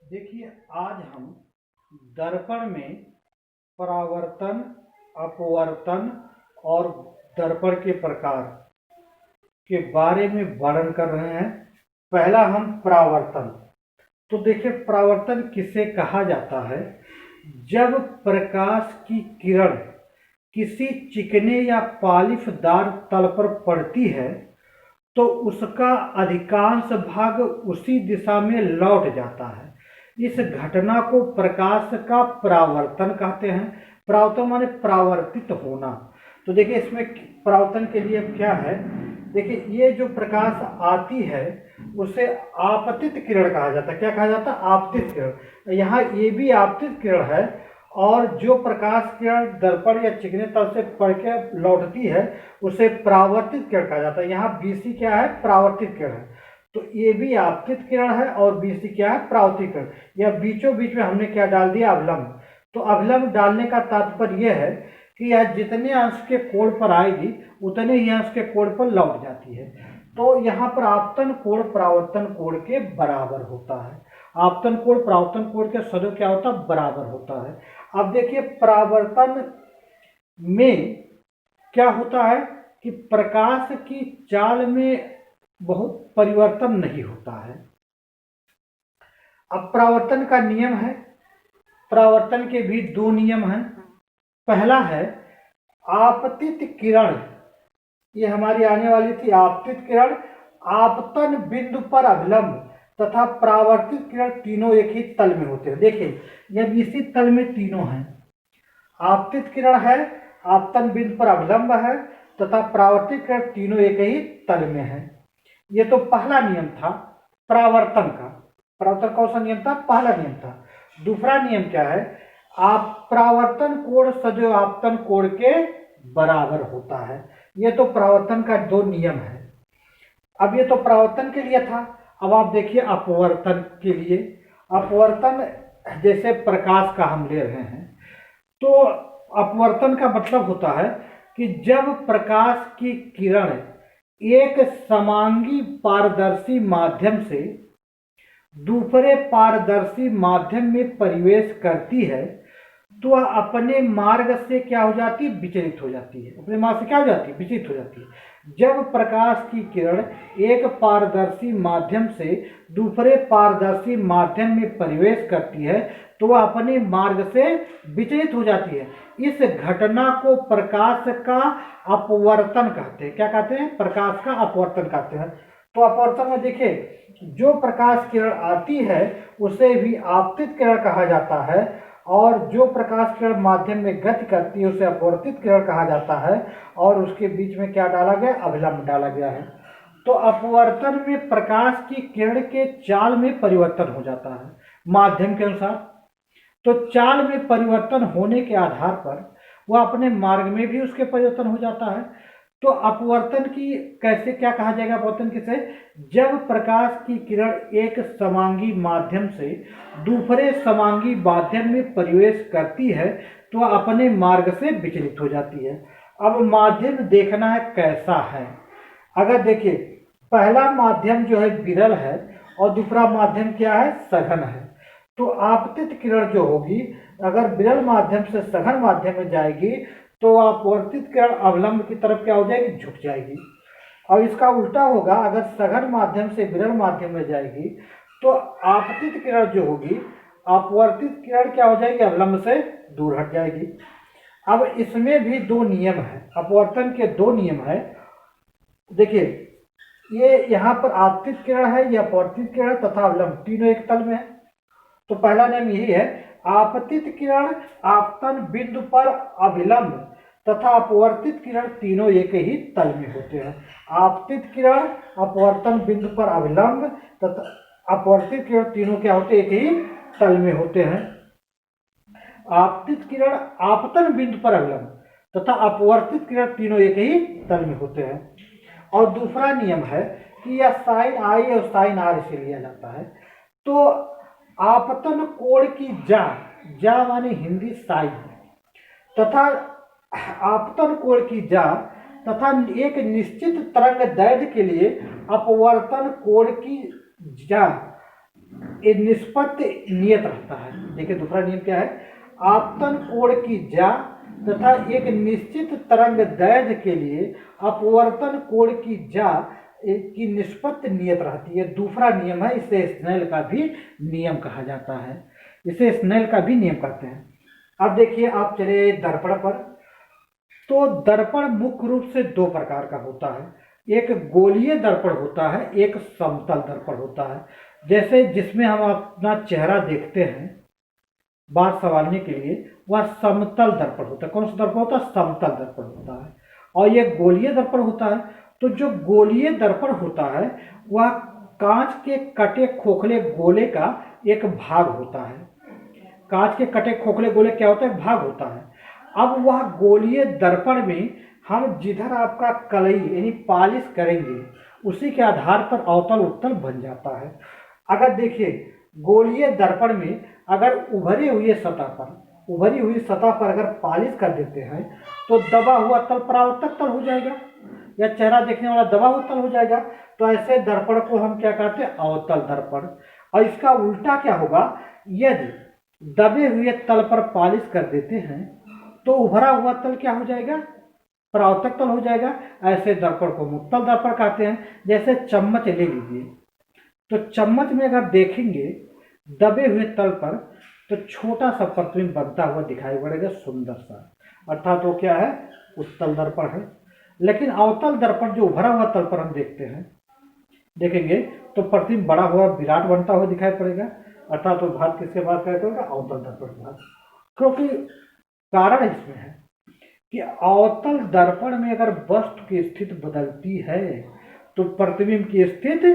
देखिए, आज हम दर्पण में परावर्तन, अपवर्तन और दर्पण के प्रकार के बारे में वर्णन कर रहे हैं। पहला हम परावर्तन। तो देखिए, परावर्तन किसे कहा जाता है? जब प्रकाश की किरण किसी चिकने या पॉलिशदार तल पर पड़ती है तो उसका अधिकांश भाग उसी दिशा में लौट जाता है। इस घटना को प्रकाश का परावर्तन कहते हैं। परावर्तन माने परावर्तित होना। तो देखिए, इसमें परावर्तन के लिए क्या है? देखिए, ये जो प्रकाश आती है उसे आपतित किरण कहा जाता है। क्या कहा जाता है? आपतित किरण। यहाँ ये भी आपतित किरण है, और जो प्रकाश किरण दर्पण या चिकने तल से पड़ के लौटती है उसे परावर्तित किरण कहा जाता है। यहाँ बीसी क्या है? परावर्तित किरण है। तो ये भी आपतित किरण है और बीसी क्या है? परावर्तित किरण। या बीचों बीच में हमने क्या डाल दिया? अवलंब। तो अवलंब डालने का तात्पर्य यह है कि यह जितने अंश के कोण पर आएगी उतने ही अंश के कोण पर लौट जाती है। तो यहाँ पर आपतन कोण परावर्तन कोण के बराबर होता है। आपतन कोण परावर्तन कोण के सदैव क्या होता है? बराबर होता है। अब देखिए, परावर्तन में क्या होता है कि प्रकाश की चाल में बहुत परिवर्तन नहीं होता है। अब परावर्तन का नियम है। परावर्तन के भी दो नियम हैं। पहला है आपतित किरण। ये हमारी आने वाली थी आपतित किरण। आपतन बिंदु पर अभिलंब तथा परावर्तित किरण तीनों एक ही तल में होते हैं। देखिए, यह इसी तल में तीनों हैं। आपतित किरण है, आपतन बिंदु पर अभिलंब है तथा परावर्तित किरण तीनों एक ही तल में है। ये तो पहला नियम था परावर्तन का। परावर्तन कौन सा नियम था? पहला नियम था। दूसरा नियम क्या है? आप परावर्तन कोण सदैव आपतन कोण के बराबर होता है। ये तो परावर्तन का दो नियम है। अब ये तो परावर्तन के लिए था। अब आप देखिए अपवर्तन के लिए। अपवर्तन जैसे प्रकाश का हम ले रहे हैं, तो अपवर्तन का मतलब होता है कि जब प्रकाश की किरण एक समांगी पारदर्शी माध्यम से दूसरे पारदर्शी माध्यम में प्रवेश करती है तो वह अपने मार्ग से क्या हो जाती है? विचलित हो जाती है। अपने मार्ग से क्या हो जाती है? विचलित हो जाती है। जब प्रकाश की किरण एक पारदर्शी माध्यम से दूसरे पारदर्शी माध्यम में प्रवेश करती है तो वह अपने मार्ग से विचलित हो जाती है। इस घटना को प्रकाश का अपवर्तन कहते हैं। क्या कहते हैं? प्रकाश का अपवर्तन कहते हैं। तो अपवर्तन में देखिए, जो प्रकाश किरण आती है उसे भी आपतित किरण कहा जाता है, और जो प्रकाश किरण माध्यम में गति करती है उसे अपवर्तित किरण कहा जाता है, और उसके बीच में क्या डाला गया? अभिलंब डाला गया है। तो अपवर्तन में प्रकाश की किरण के चाल में परिवर्तन हो जाता है माध्यम के अनुसार। तो चाल में परिवर्तन होने के आधार पर वह अपने मार्ग में भी उसके परिवर्तन हो जाता है। तो अपवर्तन की कैसे क्या कहा जाएगा? अपवर्तन किसे? जब प्रकाश की किरण एक समांगी माध्यम से दूसरे समांगी माध्यम में प्रवेश करती है तो वह अपने मार्ग से विचलित हो जाती है। अब माध्यम देखना है कैसा है। अगर देखिए, पहला माध्यम जो है विरल है और दूसरा माध्यम क्या है? सघन है। तो आपतित किरण जो होगी अगर विरल माध्यम से सघन माध्यम में जाएगी तो अपवर्तित किरण अवलंब की तरफ क्या हो जाएगी? झुक जाएगी। और इसका उल्टा होगा, अगर सघन माध्यम से विरल माध्यम में जाएगी तो आपतित किरण जो होगी अपवर्तित किरण क्या हो जाएगी? अवलंब से दूर हट जाएगी। अब इसमें भी दो नियम है। अपवर्तन के दो नियम है। देखिए, ये यहाँ पर आपतित किरण है, यह अपवर्तित किरण तथा अवलंब तीनों एक तल में है। तो पहला नियम यही है, आपतित किरण आपतन बिंदु पर अभिलंब तथा अपवर्तित किरण तीनों एक ही तल में होते हैं। आपतित किरण अपवर्तन बिंदु पर अभिलंब तथा अपवर्तित किरण तीनों क्या होते हैं? एक ही तल में होते हैं। आपतित किरण आपतन बिंदु पर अभिलंब तथा अपवर्तित किरण तीनों एक ही तल में होते हैं। और दूसरा नियम है कि यह साइन आई और साइन आर से लिया जाता है। तो आपतन कोण की जा माने हिंदी साइन, तथा आपतन कोण की जा तथा एक निश्चित तरंग दैर्घ्य के लिए अपवर्तन कोण की जा ये निष्पत्ति नियत रहता है। देखिए दूसरा नियम क्या है, आपतन कोण की ज्या तथा एक निश्चित तरंग दैर्घ्य के लिए अपवर्तन कोण की ज्या की निष्पत्ति नियत रहती है। दूसरा नियम है, इसे स्नेल का भी नियम कहा जाता है, इसे स्नेल का भी नियम कहते हैं। अब देखिए आप चले दर्पण पर, तो दर्पण मुख्य रूप से दो प्रकार का होता है, एक गोलीय दर्पण होता है, एक समतल दर्पण होता है। जैसे जिसमें हम अपना चेहरा देखते हैं बात संभालने के लिए, वह समतल दर्पण होता है। कौन सा दर्पण होता है? समतल दर्पण होता है। और यह गोलीय दर्पण होता है। तो जो गोलीय दर्पण होता है वह कांच के कटे खोखले गोले का एक भाग होता है। कांच के कटे खोखले गोले क्या होता है? भाग होता है। अब वह गोलीय दर्पण में हम जिधर आपका कलई यानी पॉलिश करेंगे उसी के आधार पर अवतल उत्तल बन जाता है। अगर देखिए गोलीय दर्पण में अगर उभरी हुई सतह पर अगर पॉलिश कर देते हैं तो दबा हुआ तल परावर्तक तल हो जाएगा, या चेहरा देखने वाला दबा हुआ तल हो जाएगा। तो ऐसे दर्पण को हम क्या कहते हैं? अवतल दर्पण। और इसका उल्टा क्या होगा, यदि दबे हुए तल पर पॉलिश कर देते हैं तो उभरा हुआ तल क्या हो जाएगा? परावर्तक तल हो जाएगा। ऐसे दर्पण को मुक्तल दर्पण कहते हैं। जैसे चम्मच ले लीजिए, तो चम्मच में अगर देखेंगे दबे हुए तल पर तो छोटा सा प्रतिबिंब बनता हुआ दिखाई पड़ेगा, सुंदर सा, अर्थात वो क्या है? उत्तल दर्पण है। लेकिन अवतल दर्पण जो उभरा हुआ तल पर हम देखेंगे तो प्रतिबिंब बड़ा हुआ विराट बनता हुआ दिखाई पड़ेगा, अर्थात वो भाग किसके बाद करेगा? अवतल दर्पण भाग। क्योंकि कारण इसमें है कि अवतल दर्पण में अगर वस्तु की स्थिति बदलती है तो प्रतिबिंब की स्थिति